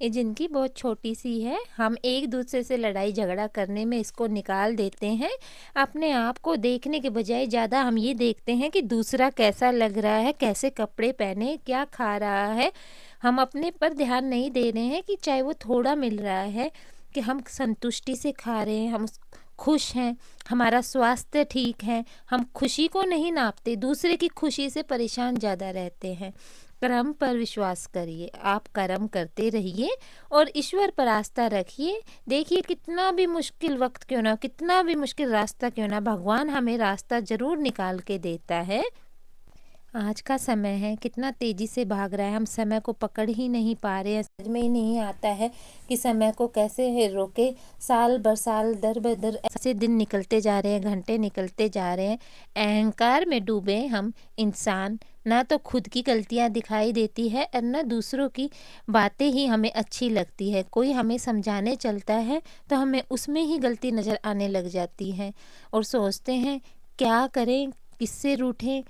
ये जिंदगी बहुत छोटी सी है। हम एक दूसरे से लड़ाई झगड़ा करने में इसको निकाल देते हैं। अपने आप को देखने के बजाय ज़्यादा हम ये देखते हैं कि दूसरा कैसा लग रहा है, कैसे कपड़े पहने, क्या खा रहा है। हम अपने पर ध्यान नहीं दे रहे हैं कि चाहे वो थोड़ा मिल रहा है कि हम संतुष्टि से खा रहे हैं, हम खुश हैं, हमारा स्वास्थ्य ठीक है। हम खुशी को नहीं नापते, दूसरे की खुशी से परेशान ज़्यादा रहते हैं। कर्म पर विश्वास करिए, आप कर्म करते रहिए और ईश्वर पर आस्था रखिए। देखिए कितना भी मुश्किल वक्त क्यों ना, कितना भी मुश्किल रास्ता क्यों ना, भगवान हमें रास्ता ज़रूर निकाल के देता है। आज का समय है कितना तेज़ी से भाग रहा है, हम समय को पकड़ ही नहीं पा रहे हैं। समझ में ही नहीं आता है कि समय को कैसे रोके। साल बर साल, दर ब दर ऐसे दिन निकलते जा रहे हैं, घंटे निकलते जा रहे हैं। अहंकार में डूबे हम इंसान, ना तो खुद की गलतियां दिखाई देती है और ना दूसरों की बातें ही हमें अच्छी लगती है। कोई हमें समझाने चलता है तो हमें उसमें ही गलती नज़र आने लग जाती है और सोचते हैं क्या करें, किससे रूठें।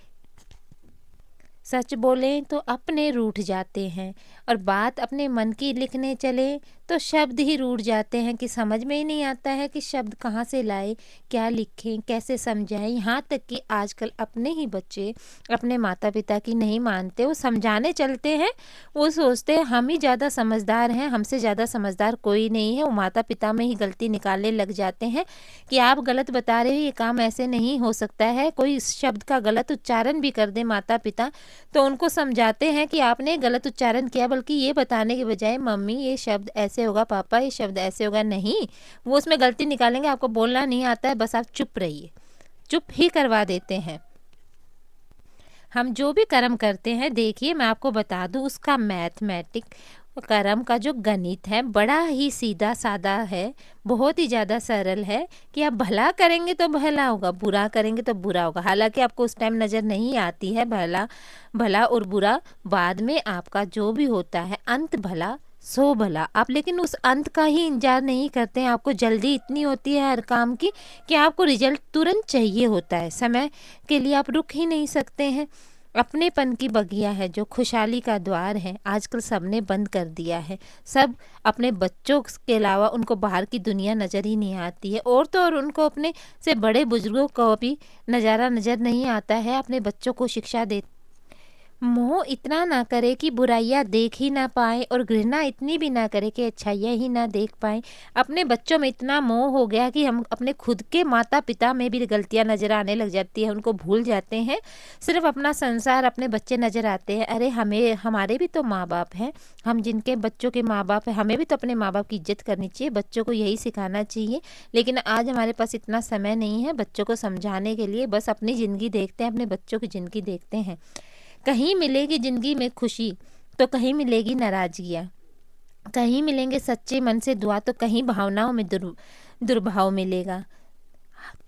सच बोलें तो अपने रूठ जाते हैं और बात अपने मन की लिखने चले तो शब्द ही रूठ जाते हैं कि समझ में ही नहीं आता है कि शब्द कहाँ से लाए, क्या लिखें, कैसे समझाएं। यहाँ तक कि आजकल अपने ही बच्चे अपने माता पिता की नहीं मानते, वो समझाने चलते हैं। वो सोचते हैं हम ही ज़्यादा समझदार हैं, हमसे ज़्यादा समझदार कोई नहीं है। वो माता पिता में ही गलती निकालने लग जाते हैं कि आप गलत बता रहे हो, ये काम ऐसे नहीं हो सकता है। कोई इस शब्द का गलत उच्चारण भी कर दे माता पिता तो उनको समझाते हैं कि आपने गलत उच्चारण किया, बल्कि ये बताने के बजाय मम्मी ये शब्द ऐसे होगा, पापा ये शब्द ऐसे होगा। नहीं, वो उसमें गलती निकालेंगे, आपको बोलना नहीं आता है, बस आप चुप रहिए, चुप ही करवा देते हैं। हम जो भी कर्म करते हैं, देखिए मैं आपको बता दूं, उसका मैथमेटिक कर्म का जो गणित है बड़ा ही सीधा साधा है, बहुत ही ज़्यादा सरल है कि आप भला करेंगे तो भला होगा, बुरा करेंगे तो बुरा होगा। हालांकि आपको उस टाइम नज़र नहीं आती है भला भला और बुरा, बाद में आपका जो भी होता है अंत भला सो भला। आप लेकिन उस अंत का ही इंतजार नहीं करते हैं। आपको जल्दी इतनी होती है हर काम की कि आपको रिजल्ट तुरंत चाहिए होता है, समय के लिए आप रुक ही नहीं सकते हैं। अपनेपन की बगिया है जो खुशहाली का द्वार है, आजकल सबने बंद कर दिया है। सब अपने बच्चों के अलावा उनको बाहर की दुनिया नज़र ही नहीं आती है, और तो और उनको अपने से बड़े बुजुर्गों को भी नज़ारा नज़र नहीं आता है। अपने बच्चों को शिक्षा दे, मोह इतना ना करे कि बुराइयां देख ही ना पाए और घृणा इतनी भी ना करे कि अच्छाइयाँ ही ना देख पाए। अपने बच्चों में इतना मोह हो गया कि हम अपने खुद के माता पिता में भी गलतियां नज़र आने लग जाती है, उनको भूल जाते हैं। सिर्फ अपना संसार, अपने बच्चे नज़र आते हैं। अरे हमें, हमारे भी तो माँ बाप हैं, हम जिनके बच्चों के माँ बाप हैं, हमें भी तो अपने माँ बाप की इज्जत करनी चाहिए, बच्चों को यही सिखाना चाहिए। लेकिन आज हमारे पास इतना समय नहीं है बच्चों को समझाने के लिए, बस अपनी ज़िंदगी देखते हैं, अपने बच्चों की ज़िंदगी देखते हैं। कहीं मिलेगी जिंदगी में खुशी तो कहीं मिलेगी नाराजगियाँ, कहीं मिलेंगे सच्चे मन से दुआ तो कहीं भावनाओं में दुर्भाव मिलेगा।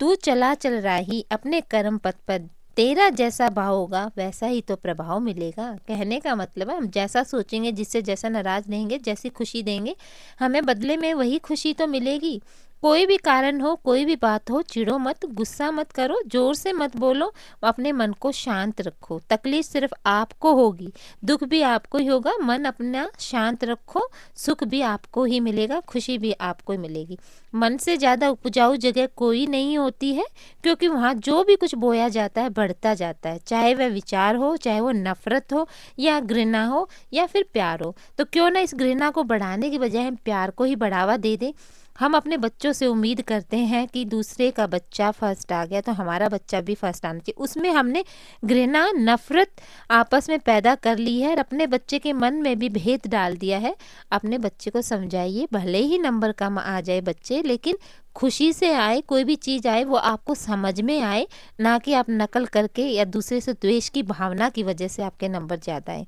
तू चला चल राही अपने कर्म पथ पर, तेरा जैसा भाव होगा वैसा ही तो प्रभाव मिलेगा। कहने का मतलब है हम जैसा सोचेंगे, जिससे जैसा नाराज रहेंगे, जैसी खुशी देंगे, हमें बदले में वही खुशी तो मिलेगी। कोई भी कारण हो, कोई भी बात हो, चिढ़ो मत, गुस्सा मत करो, जोर से मत बोलो, अपने मन को शांत रखो। तकलीफ सिर्फ आपको होगी, दुख भी आपको ही होगा। मन अपना शांत रखो, सुख भी आपको ही मिलेगा, खुशी भी आपको ही मिलेगी। मन से ज़्यादा उपजाऊ जगह कोई नहीं होती है, क्योंकि वहाँ जो भी कुछ बोया जाता है बढ़ता जाता है, चाहे वह विचार हो, चाहे वो नफरत हो या घृणा हो या फिर प्यार हो। तो क्यों ना इस घृणा को बढ़ाने की बजाय हम प्यार को ही बढ़ावा दे दें। हम अपने बच्चों से उम्मीद करते हैं कि दूसरे का बच्चा फर्स्ट आ गया तो हमारा बच्चा भी फर्स्ट आना चाहिए, उसमें हमने घृणा, नफरत आपस में पैदा कर ली है और अपने बच्चे के मन में भी भेद डाल दिया है। अपने बच्चे को समझाइए, भले ही नंबर कम आ जाए बच्चे, लेकिन खुशी से आए, कोई भी चीज़ आए वो आपको समझ में आए, ना कि आप नकल करके या दूसरे से द्वेष की भावना की वजह से आपके नंबर ज़्यादा आए।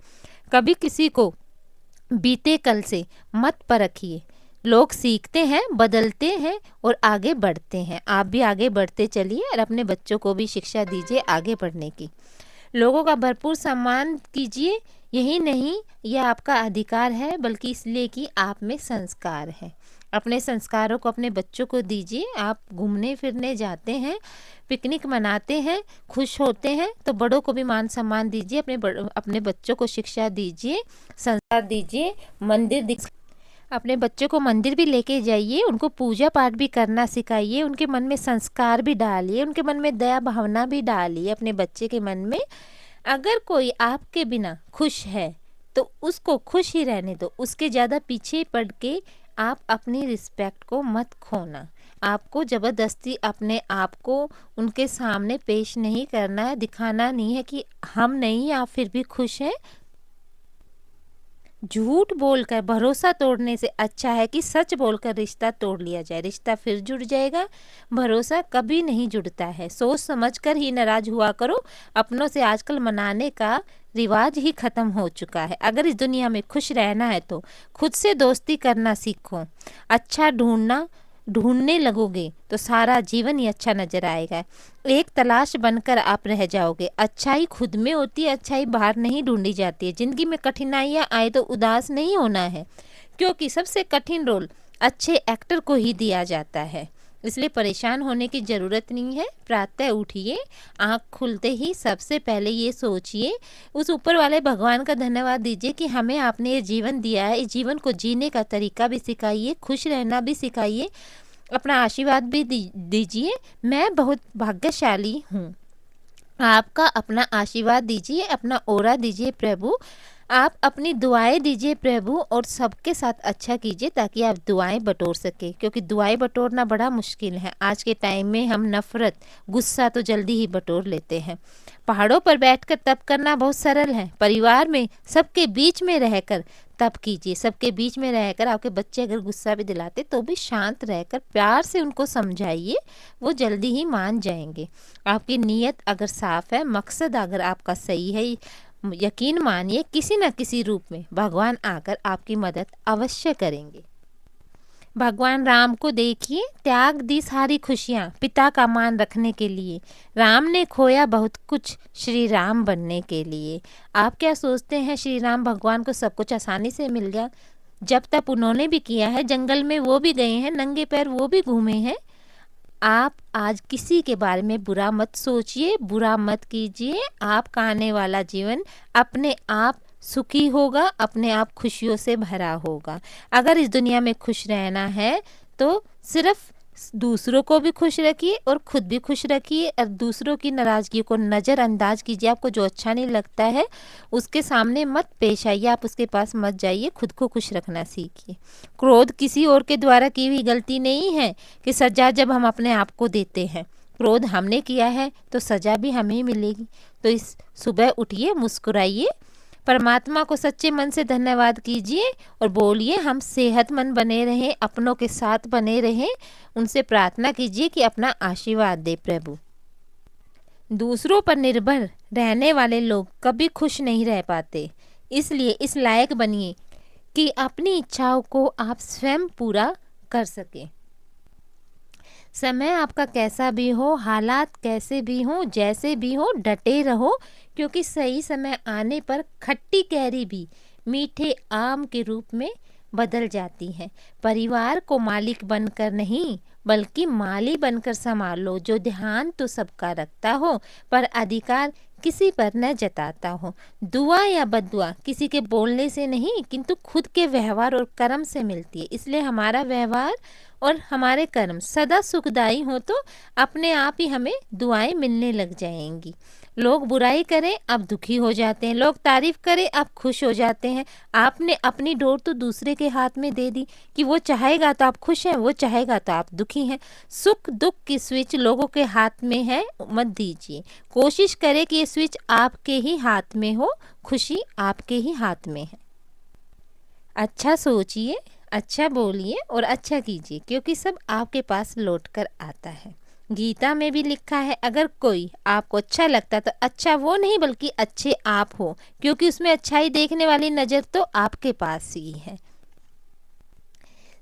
कभी किसी को बीते कल से मत परखिए। लोग सीखते हैं, बदलते हैं और आगे बढ़ते हैं। आप भी आगे बढ़ते चलिए और अपने बच्चों को भी शिक्षा दीजिए आगे बढ़ने की। लोगों का भरपूर सम्मान कीजिए, यही नहीं यह आपका अधिकार है, बल्कि इसलिए कि आप में संस्कार है। अपने संस्कारों को अपने बच्चों को दीजिए। आप घूमने फिरने जाते हैं, पिकनिक मनाते हैं, खुश होते हैं, तो बड़ों को भी मान सम्मान दीजिए, अपने बच्चों को शिक्षा दीजिए, संस्कार दीजिए। मंदिर अपने बच्चों को मंदिर भी लेके जाइए, उनको पूजा पाठ भी करना सिखाइए, उनके मन में संस्कार भी डालिए, उनके मन में दया भावना भी डालिए अपने बच्चे के मन में। अगर कोई आपके बिना खुश है तो उसको खुश ही रहने दो, उसके ज़्यादा पीछे पड़ के आप अपनी रिस्पेक्ट को मत खोना। आपको ज़बरदस्ती अपने आप को उनके सामने पेश नहीं करना है, दिखाना नहीं है कि हम नहीं, आप फिर भी खुश हैं। झूठ बोलकर भरोसा तोड़ने से अच्छा है कि सच बोलकर रिश्ता तोड़ लिया जाए, रिश्ता फिर जुड़ जाएगा। भरोसा कभी नहीं जुड़ता है। सोच समझकर ही नाराज हुआ करो। अपनों से आजकल मनाने का रिवाज ही खत्म हो चुका है। अगर इस दुनिया में खुश रहना है तो खुद से दोस्ती करना सीखो। अच्छा ढूंढने लगोगे तो सारा जीवन ही अच्छा नजर आएगा। एक तलाश बनकर आप रह जाओगे। अच्छाई खुद में होती है, अच्छाई बाहर नहीं ढूंढी जाती है। जिंदगी में कठिनाइयाँ आए तो उदास नहीं होना है, क्योंकि सबसे कठिन रोल अच्छे एक्टर को ही दिया जाता है। इसलिए परेशान होने की ज़रूरत नहीं है। प्रातः उठिए, आँख खुलते ही सबसे पहले ये सोचिए, उस ऊपर वाले भगवान का धन्यवाद दीजिए कि हमें आपने ये जीवन दिया है। इस जीवन को जीने का तरीका भी सिखाइए, खुश रहना भी सिखाइए, अपना आशीर्वाद भी दीजिए। मैं बहुत भाग्यशाली हूँ। आपका अपना आशीर्वाद दीजिए, अपना ओरा दीजिए प्रभु। आप अपनी दुआएं दीजिए प्रभु, और सबके साथ अच्छा कीजिए ताकि आप दुआएं बटोर सके, क्योंकि दुआएं बटोरना बड़ा मुश्किल है। आज के टाइम में हम नफ़रत, गुस्सा तो जल्दी ही बटोर लेते हैं। पहाड़ों पर बैठकर तप करना बहुत सरल है। परिवार में सबके बीच में रहकर तप कीजिए। सबके बीच में रहकर आपके बच्चे अगर गुस्सा भी दिलाते तो भी शांत रहकर प्यार से उनको समझाइए, वो जल्दी ही मान जाएंगे। आपकी नीयत अगर साफ है, मकसद अगर आपका सही है, यकीन मानिए किसी न किसी रूप में भगवान आकर आपकी मदद अवश्य करेंगे। भगवान राम को देखिए, त्याग दी सारी खुशियाँ पिता का मान रखने के लिए। राम ने खोया बहुत कुछ श्री राम बनने के लिए। आप क्या सोचते हैं श्री राम भगवान को सब कुछ आसानी से मिल गया? जब तक उन्होंने भी किया है, जंगल में वो भी गए हैं, नंगे पैर वो भी घूमे हैं। आप आज किसी के बारे में बुरा मत सोचिए, बुरा मत कीजिए। आपका आने वाला जीवन अपने आप सुखी होगा, अपने आप खुशियों से भरा होगा। अगर इस दुनिया में खुश रहना है तो सिर्फ दूसरों को भी खुश रखिए और खुद भी खुश रखिए, और दूसरों की नाराज़गी को नज़रअंदाज कीजिए। आपको जो अच्छा नहीं लगता है उसके सामने मत पेश आइए, आप उसके पास मत जाइए, खुद को खुश रखना सीखिए। क्रोध किसी और के द्वारा की हुई गलती नहीं है कि सज़ा जब हम अपने आप को देते हैं। क्रोध हमने किया है तो सज़ा भी हमें ही मिलेगी। तो इस सुबह उठिए, मुस्कुराइए, परमात्मा को सच्चे मन से धन्यवाद कीजिए और बोलिए हम सेहतमंद बने रहें, अपनों के साथ बने रहें। उनसे प्रार्थना कीजिए कि अपना आशीर्वाद दे प्रभु। दूसरों पर निर्भर रहने वाले लोग कभी खुश नहीं रह पाते। इसलिए इस लायक बनिए कि अपनी इच्छाओं को आप स्वयं पूरा कर सकें। समय आपका कैसा भी हो, हालात कैसे भी हों, जैसे भी हो, डटे रहो, क्योंकि सही समय आने पर खट्टी कैरी भी मीठे आम के रूप में बदल जाती है। परिवार को मालिक बनकर नहीं बल्कि माली बनकर संभालो, जो ध्यान तो सबका रखता हो पर अधिकार किसी पर न जताता हो। दुआ या बद्दुआ किसी के बोलने से नहीं किंतु खुद के व्यवहार और कर्म से मिलती है। इसलिए हमारा व्यवहार और हमारे कर्म सदा सुखदायी हो तो अपने आप ही हमें दुआएं मिलने लग जाएंगी। लोग बुराई करें आप दुखी हो जाते हैं, लोग तारीफ करें आप खुश हो जाते हैं। आपने अपनी डोर तो दूसरे के हाथ में दे दी कि वो चाहेगा तो आप खुश हैं, वो चाहेगा तो आप दुखी हैं। सुख दुख की स्विच लोगों के हाथ में है, मत दीजिए। कोशिश करें कि ये स्विच आपके ही हाथ में हो, खुशी आपके ही हाथ में है। अच्छा सोचिए, अच्छा बोलिए और अच्छा कीजिए, क्योंकि सब आपके पास लौट कर आता है। गीता में भी लिखा है, अगर कोई आपको अच्छा लगता तो अच्छा वो नहीं बल्कि अच्छे आप हो, क्योंकि उसमें अच्छाई देखने वाली नज़र तो आपके पास ही है।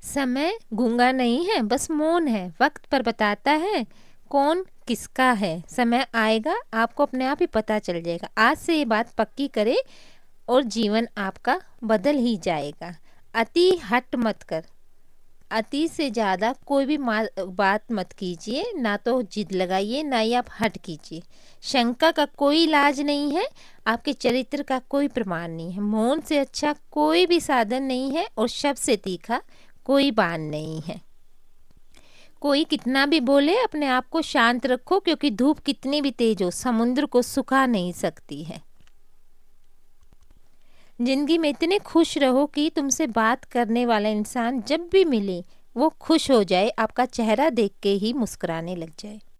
समय गूंगा नहीं है, बस मौन है, वक्त पर बताता है कौन किसका है। समय आएगा आपको अपने आप ही पता चल जाएगा। आज से ये बात पक्की करे और जीवन आपका बदल ही जाएगा। अति हट मत कर, अति से ज़्यादा कोई भी बात मत कीजिए, ना तो जिद लगाइए, ना ही आप हट कीजिए। शंका का कोई इलाज नहीं है, आपके चरित्र का कोई प्रमाण नहीं है। मौन से अच्छा कोई भी साधन नहीं है और शब्द से तीखा कोई बाण नहीं है। कोई कितना भी बोले, अपने आप को शांत रखो, क्योंकि धूप कितनी भी तेज हो समुद्र को सुखा नहीं सकती है। जिंदगी में इतने खुश रहो कि तुमसे बात करने वाला इंसान जब भी मिले वो खुश हो जाए, आपका चेहरा देख के ही मुस्कुराने लग जाए।